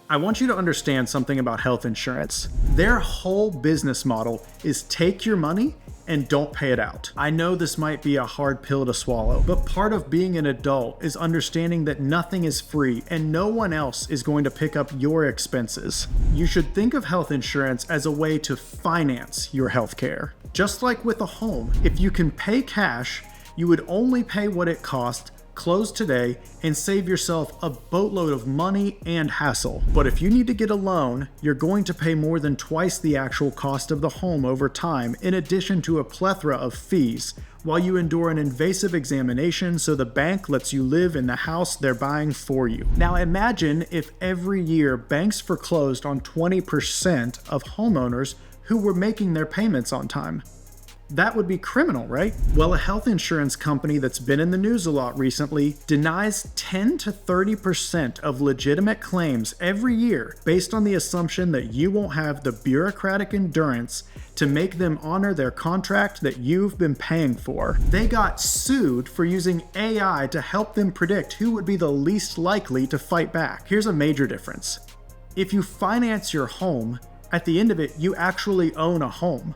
I want you to understand something about health insurance. Their whole business model is take your money and don't pay it out. I know this might be a hard pill to swallow, but part of being an adult is understanding that nothing is free and no one else is going to pick up your expenses. You should think of health insurance as a way to finance your healthcare. Just like with a home, if you can pay cash, you would only pay what it costs, close today, and save yourself a boatload of money and hassle. But if you need to get a loan, you're going to pay more than twice the actual cost of the home over time, in addition to a plethora of fees, while you endure an invasive examination so the bank lets you live in the house they're buying for you. Now imagine if every year banks foreclosed on 20% of homeowners who were making their payments on time. That would be criminal, right? Well, a health insurance company that's been in the news a lot recently denies 10 to 30% of legitimate claims every year based on the assumption that you won't have the bureaucratic endurance to make them honor their contract that you've been paying for. They got sued for using AI to help them predict who would be the least likely to fight back. Here's a major difference. If you finance your home, at the end of it, you actually own a home.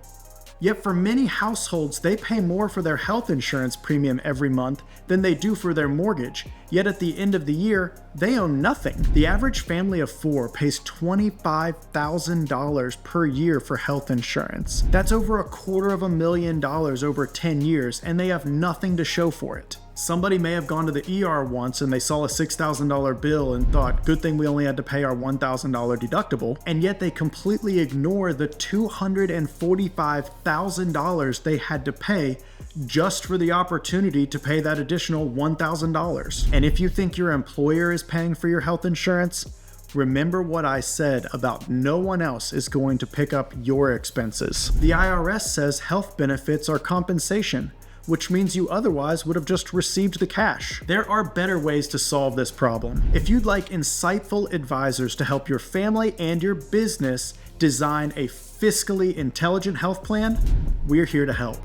Yet for many households, they pay more for their health insurance premium every month than they do for their mortgage. Yet at the end of the year, they own nothing. The average family of 4 pays $25,000 per year for health insurance. That's over $250,000 over 10 years, and they have nothing to show for it. Somebody may have gone to the ER once and they saw a $6,000 bill and thought, good thing we only had to pay our $1,000 deductible, and yet they completely ignore the $245,000 they had to pay just for the opportunity to pay that additional $1,000. And if you think your employer is paying for your health insurance, remember what I said about no one else is going to pick up your expenses. The IRS says health benefits are compensation, which means you otherwise would have just received the cash. There are better ways to solve this problem. If you'd like insightful advisors to help your family and your business design a fiscally intelligent health plan, we're here to help.